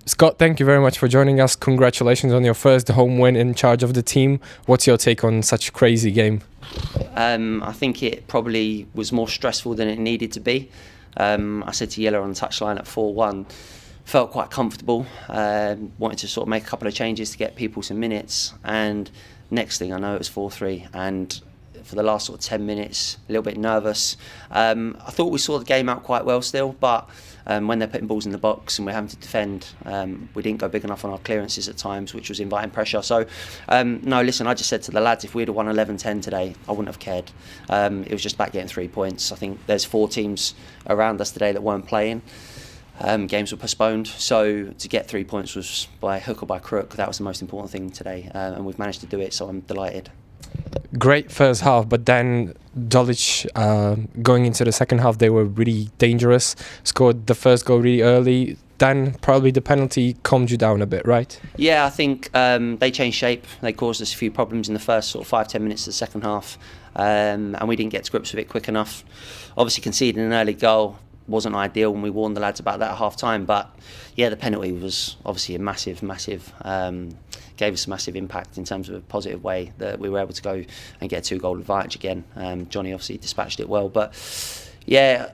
Scott, thank you very much for joining us. Congratulations on your first home win in charge of the team. What's your take on such a crazy game? I think it probably was more stressful than it needed to be. I said to Yella on the touchline at 4-1, felt quite comfortable, wanted to sort of make a couple of changes to get people some minutes, and next thing I know it was 4-3, and for the last sort of 10 minutes, a little bit nervous. I thought we saw the game out quite well still, but when they're putting balls in the box and we're having to defend, we didn't go big enough on our clearances at times, which was inviting pressure. So, no, listen, I just said to the lads, if we'd have won 11-10 today, I wouldn't have cared. It was just about getting 3 points. I think there's 4 teams around us today that weren't playing. Games were postponed, so to get 3 points was by hook or by crook. That was the most important thing today, and we've managed to do it, so I'm delighted. Great first half, but then Dulwich, going into the second half, they were really dangerous. Scored the first goal really early. Then probably the penalty calmed you down a bit, right? Yeah, I think they changed shape. They caused us a few problems in the first sort of 5-10 minutes of the second half, and we didn't get to grips with it quick enough. Obviously conceding an early goal wasn't ideal, and we warned the lads about that at half time, but yeah, the penalty was obviously a massive gave us a massive impact in terms of a positive way that we were able to go and get a 2-goal advantage again. Johnny obviously dispatched it well, but yeah,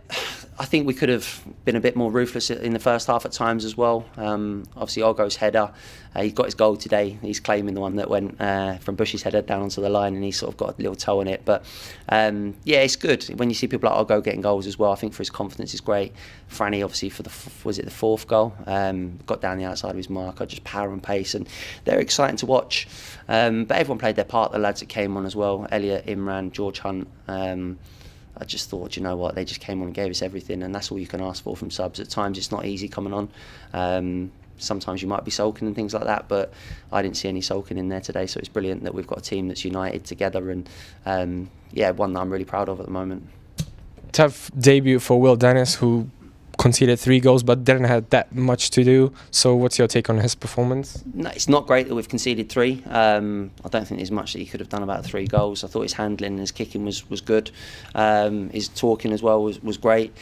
I think we could have been a bit more ruthless in the first half at times as well. Obviously Olgo's header, he got his goal today. He's claiming the one that went from Bush's header down onto the line, and he sort of got a little toe on it. But yeah, it's good when you see people like Olgo getting goals as well. I think for his confidence is great. Franny obviously for the the 4th goal, got down the outside of his marker, just power and pace, and they're exciting to watch. But everyone played their part. The lads that came on as well, Elliot, Imran, George Hunt. I just thought, you know what, they just came on and gave us everything, and that's all you can ask for from subs. At times it's not easy coming on. Sometimes you might be sulking and things like that, but I didn't see any sulking in there today, so it's brilliant that we've got a team that's united together, and yeah, one that I'm really proud of at the moment. Tough debut for Will Dennis, who conceded 3 goals but didn't have that much to do. So what's your take on his performance? No, it's not great that we've conceded 3. I don't think there's much that he could have done about 3 goals. I thought his handling and his kicking was good. His talking as well was great.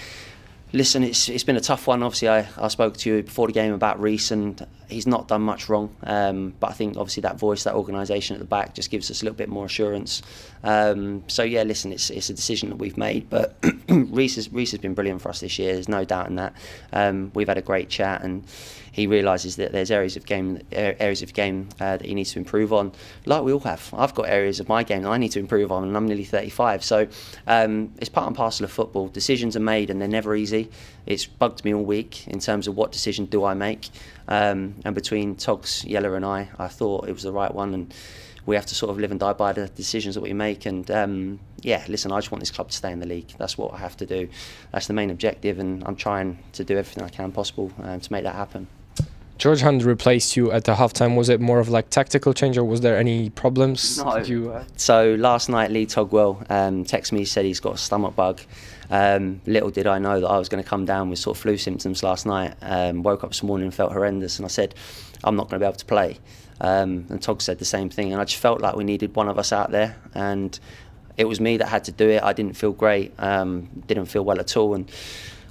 Listen, it's been a tough one. Obviously, I spoke to you before the game about Reece, and he's not done much wrong. But I think obviously that voice, that organisation at the back, just gives us a little bit more assurance. So yeah, listen, it's a decision that we've made. But Reece has been brilliant for us this year. There's no doubt in that. We've had a great chat, and he realises that there's areas of game that he needs to improve on, like we all have. I've got areas of my game that I need to improve on, and I'm nearly 35. So it's part and parcel of football. Decisions are made, and they're never easy. It's bugged me all week in terms of what decision do I make. And between Togs, Yella and I thought it was the right one, and we have to sort of live and die by the decisions that we make. And yeah, listen, I just want this club to stay in the league. That's what I have to do. That's the main objective, and I'm trying to do everything I can possible to make that happen. George Hunt replaced you at the halftime. Was it more of like tactical change, or was there any problems? No. So last night, Lee Togwell texted me, said he's got a stomach bug. Little did I know that I was going to come down with sort of flu symptoms last night. Woke up this morning and felt horrendous, and I said, I'm not going to be able to play. And Tog said the same thing, and I just felt like we needed one of us out there, and it was me that had to do it. I didn't feel great, didn't feel well at all, and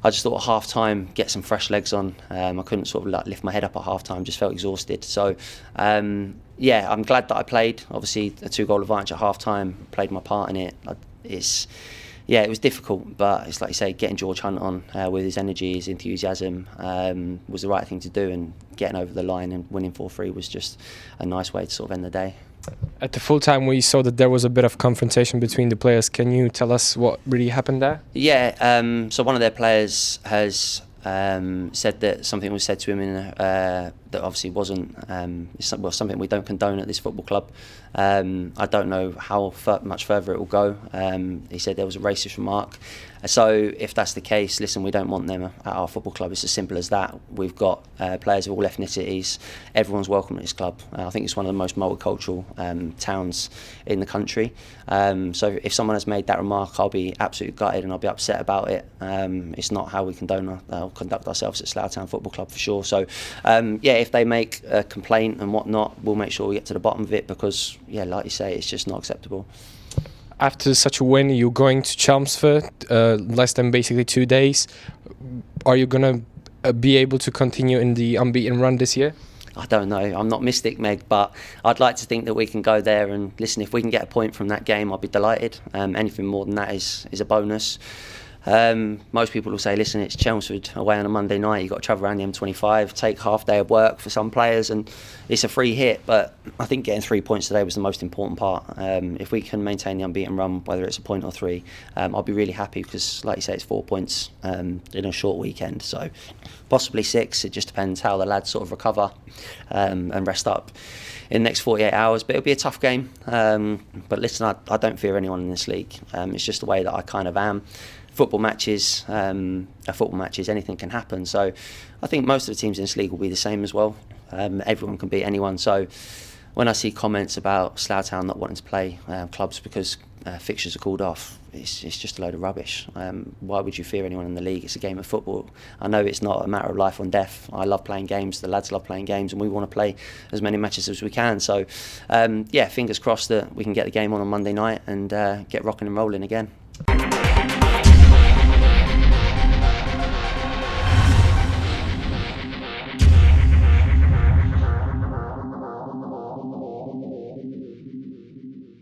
I just thought at half time, get some fresh legs on. I couldn't sort of like lift my head up at half time, just felt exhausted. So yeah, I'm glad that I played. Obviously a 2-goal advantage at half time, played my part in it. It was difficult, but it's like you say, getting George Hunt on with his energy, his enthusiasm was the right thing to do, and getting over the line and winning 4-3 was just a nice way to sort of end the day. At the full time, we saw that there was a bit of confrontation between the players. Can you tell us what really happened there? Yeah, so one of their players has said that something was said to him that obviously wasn't something we don't condone at this football club. I don't know how much further it will go. He said there was a racist remark. So if that's the case, listen, we don't want them at our football club. It's as simple as that. We've got players of all ethnicities. Everyone's welcome at this club. I think it's one of the most multicultural towns in the country. So if someone has made that remark, I'll be absolutely gutted and I'll be upset about it. It's not how we condone or conduct ourselves at Slough Town Football Club for sure. So yeah, if they make a complaint and whatnot, we'll make sure we get to the bottom of it, because yeah, like you say, it's just not acceptable. After such a win, you're going to Chelmsford, less than basically 2 days. Are you going to be able to continue in the unbeaten run this year? I don't know. I'm not mystic, Meg, but I'd like to think that we can go there and listen. If we can get a point from that game, I'll be delighted. Anything more than that is a bonus. Most people will say, listen, it's Chelmsford away on a Monday night. You've got to travel around the M25, take half day of work for some players, and it's a free hit. But I think getting 3 points today was the most important part. If we can maintain the unbeaten run, whether it's a point or three, I'll be really happy because, like you say, it's 4 points in a short weekend. So possibly 6. It just depends how the lads sort of recover and rest up in the next 48 hours. But it'll be a tough game. But listen, I don't fear anyone in this league. It's just the way that I kind of am. Football matches are football matches. Anything can happen. So I think most of the teams in this league will be the same as well. Everyone can beat anyone. So when I see comments about Slough Town not wanting to play clubs because fixtures are called off, it's just a load of rubbish. Why would you fear anyone in the league? It's a game of football. I know it's not a matter of life or death. I love playing games. The lads love playing games, and we want to play as many matches as we can. So, fingers crossed that we can get the game on Monday night and get rocking and rolling again.